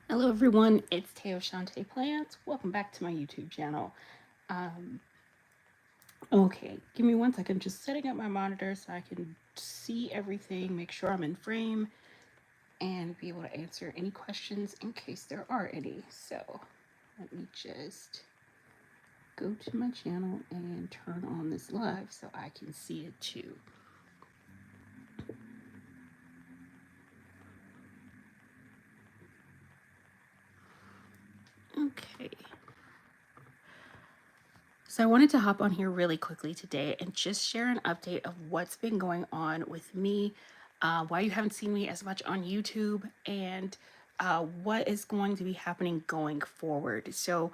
Hello everyone, it's Teo Shante Plants. Welcome back to my YouTube channel. Um, okay, give me 1 second, just setting up my monitor so I can see everything, make sure I'm in frame, and be able to answer any questions in case there are any. So let me just go to my channel and turn on this live so I can see it too. Okay. So I wanted to hop on here really quickly today and just share an update of what's been going on with me, why you haven't seen me as much on YouTube, and what is going to be happening going forward. So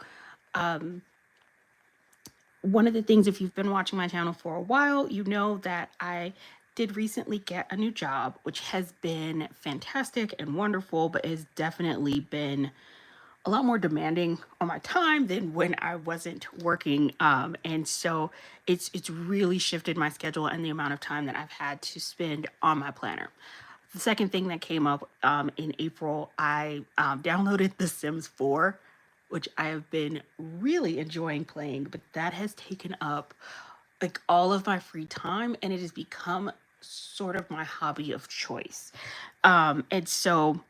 one of the things, if you've been watching my channel for a while, you know that I did recently get a new job, which has been fantastic and wonderful, but has definitely been a lot more demanding on my time than when I wasn't working. And so it's really shifted my schedule and the amount of time that I've had to spend on my planner. The second thing that came up in April, I downloaded The Sims 4, which I have been really enjoying playing, but that has taken up like all of my free time and it has become sort of my hobby of choice. And so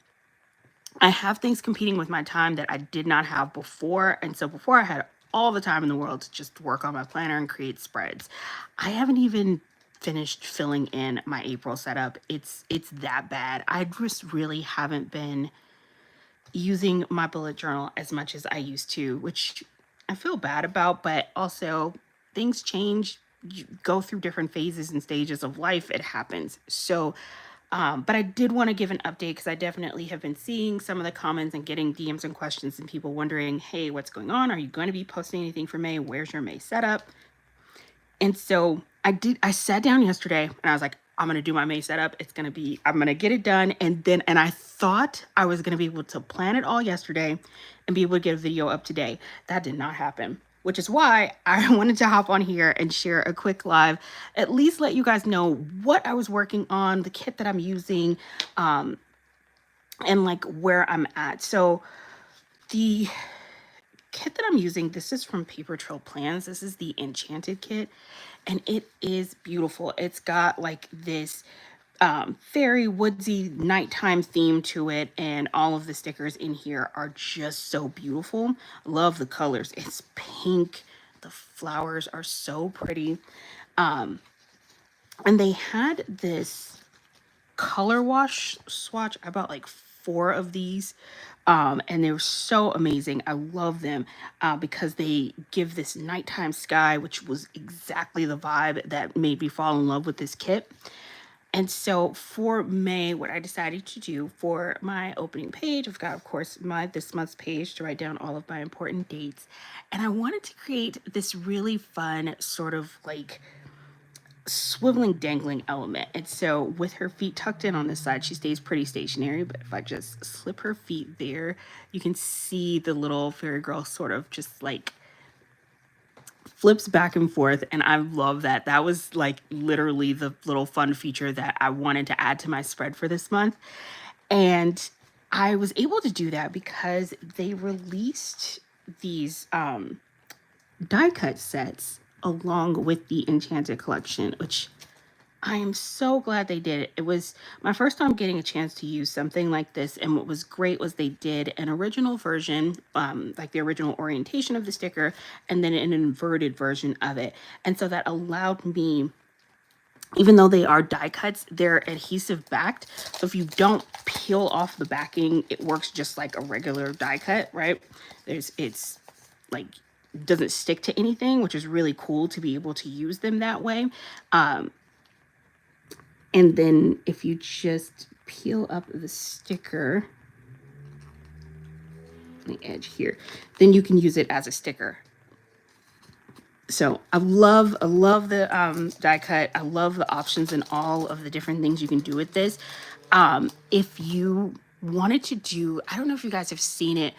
I have things competing with my time that I did not have before. And so before I had all the time in the world to just work on my planner and create spreads. I haven't even finished filling in my April setup. It's that bad. I just really haven't been using my bullet journal as much as I used to, which I feel bad about, but also things change. You go through different phases and stages of life. It happens. So but I did want to give an update because I definitely have been seeing some of the comments and getting DMs and questions and people wondering, hey, what's going on? Are you going to be posting anything for May? Where's your May setup? And so I sat down yesterday and I was like, I'm going to do my May setup. I'm going to get it done. And I thought I was going to be able to plan it all yesterday and be able to get a video up today. That did not happen, which is why I wanted to hop on here and share a quick live, at least let you guys know what I was working on, the kit that I'm using, and like where I'm at. So the kit that I'm using, this is from Paper Trail Plans. This is the Enchanted kit, and it is beautiful. It's got like this fairy woodsy nighttime theme to it, and all of the stickers in here are just so beautiful. Love the colors. It's pink. The flowers are so pretty. And they had this color wash swatch. I bought like 4 of these, and they were so amazing. I love them because they give this nighttime sky, which was exactly the vibe that made me fall in love with this kit. And so for May, what I decided to do for my opening page, I've got, of course, my this month's page to write down all of my important dates. And I wanted to create this really fun sort of like swiveling, dangling element. And so with her feet tucked in on this side, she stays pretty stationary. But if I just slip her feet there, you can see the little fairy girl sort of just like flips back and forth. And I love that. That was like literally the little fun feature that I wanted to add to my spread for this month. And I was able to do that because they released these die cut sets along with the Enchanted collection, which I am so glad they did it. It was my first time getting a chance to use something like this. And what was great was they did an original version, like the original orientation of the sticker, and then an inverted version of it. And so that allowed me, even though they are die cuts, they're adhesive backed. So if you don't peel off the backing, it works just like a regular die cut, right? It's like doesn't stick to anything, which is really cool to be able to use them that way. And then if you just peel up the sticker, the edge here, then you can use it as a sticker. So I love the die cut. I love the options and all of the different things you can do with this. If you wanted to do, I don't know if you guys have seen it,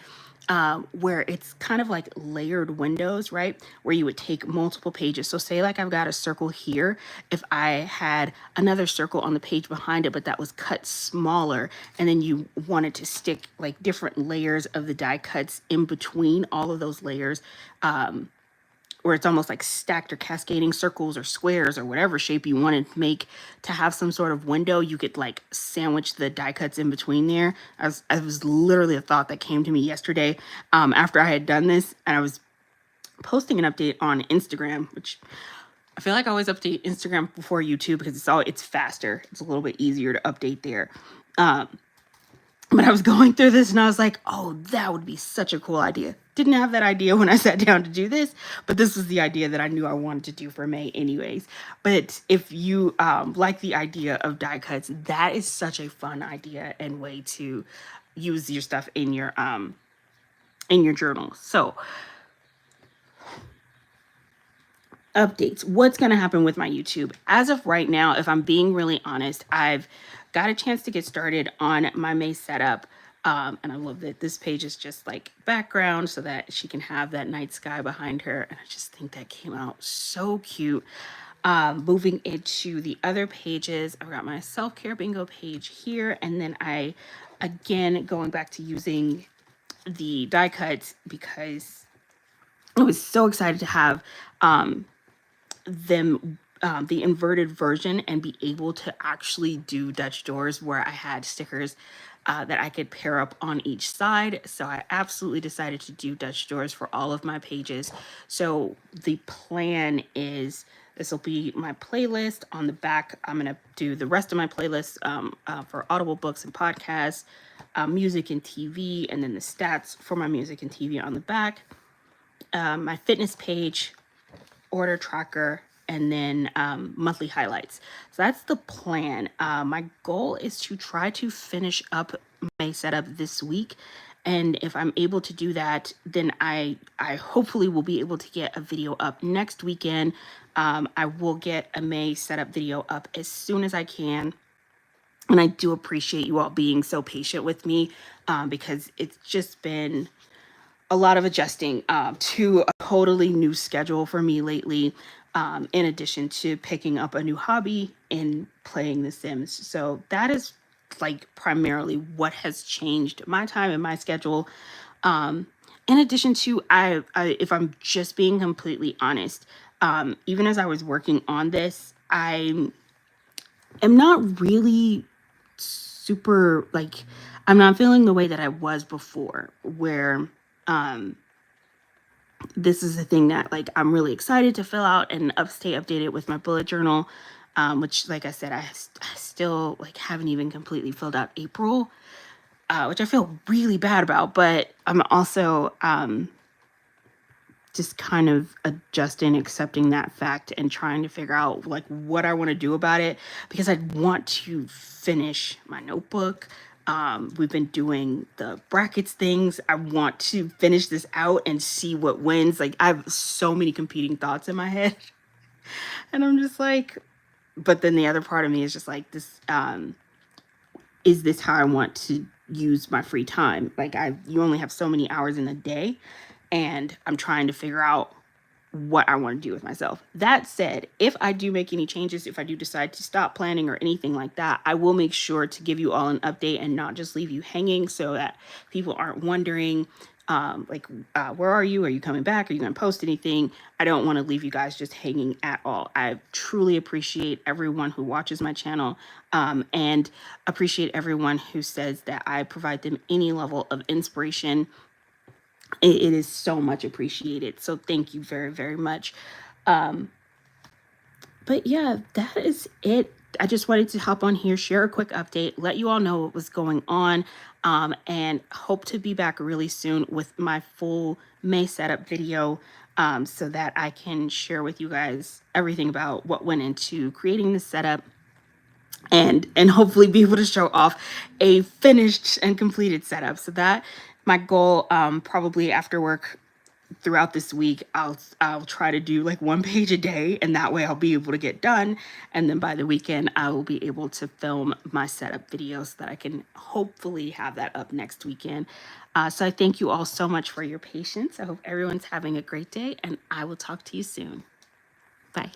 where it's kind of like layered windows, right? Where you would take multiple pages. So say like I've got a circle here. If I had another circle on the page behind it, but that was cut smaller, and then you wanted to stick like different layers of the die cuts in between all of those layers, where it's almost like stacked or cascading circles or squares or whatever shape you wanted to make to have some sort of window, you could like sandwich the die cuts in between there. I was literally a thought that came to me yesterday, after I had done this, and I was posting an update on Instagram, which I feel like I always update Instagram before YouTube because it's faster. It's a little bit easier to update there. But I was going through this and I was like, oh, that would be such a cool idea. Didn't have that idea when I sat down to do this, but this was the idea that I knew I wanted to do for May anyways. But if you like the idea of die cuts, that is such a fun idea and way to use your stuff in your journal. So updates. What's going to happen with my YouTube? As of right now, if I'm being really honest, I've got a chance to get started on my May setup. And I love that this page is just like background so that she can have that night sky behind her. And I just think that came out so cute. Moving into the other pages, I've got my self-care bingo page here. And then again, going back to using the die cuts because I was so excited to have them the inverted version and be able to actually do Dutch doors where I had stickers that I could pair up on each side. So I absolutely decided to do Dutch doors for all of my pages. So the plan is this will be my playlist on the back. I'm going to do the rest of my playlist for Audible books and podcasts, music and TV, and then the stats for my music and TV on the back. My fitness page, order tracker, and then monthly highlights. So that's the plan. My goal is to try to finish up my setup this week. And if I'm able to do that, then I hopefully will be able to get a video up next weekend. I will get a May setup video up as soon as I can. And I do appreciate you all being so patient with me because it's just been a lot of adjusting to a totally new schedule for me lately, in addition to picking up a new hobby and playing The Sims. So that is like primarily what has changed my time and my schedule. In addition to, if I'm just being completely honest, even as I was working on this, I am not really super like, I'm not feeling the way that I was before, where this is the thing that like I'm really excited to fill out and stay updated with my bullet journal, which like I said, I still like haven't even completely filled out April, which I feel really bad about, but I'm also just kind of adjusting, accepting that fact and trying to figure out like what I want to do about it because I want to finish my notebook. We've been doing the brackets things. I want to finish this out and see what wins. Like I have so many competing thoughts in my head and I'm just like, but then the other part of me is just like this, is this how I want to use my free time? Like you only have so many hours in a day and I'm trying to figure out what I want to do with myself. That said, if I do make any changes, if I do decide to stop planning or anything like that, I will make sure to give you all an update and not just leave you hanging so that people aren't wondering, where are you? Are you coming back? Are you going to post anything? I don't want to leave you guys just hanging at all. I truly appreciate everyone who watches my channel, and appreciate everyone who says that I provide them any level of inspiration. It is so much appreciated. So thank you very, very much. But yeah, that is it. I just wanted to hop on here, share a quick update, let you all know what was going on, and hope to be back really soon with my full May setup video, so that I can share with you guys everything about what went into creating the setup and hopefully be able to show off a finished and completed setup. So that my goal, probably after work throughout this week, I'll try to do like 1 page a day, and that way I'll be able to get done. And then by the weekend, I will be able to film my setup videos so that I can hopefully have that up next weekend. So I thank you all so much for your patience. I hope everyone's having a great day, and I will talk to you soon. Bye.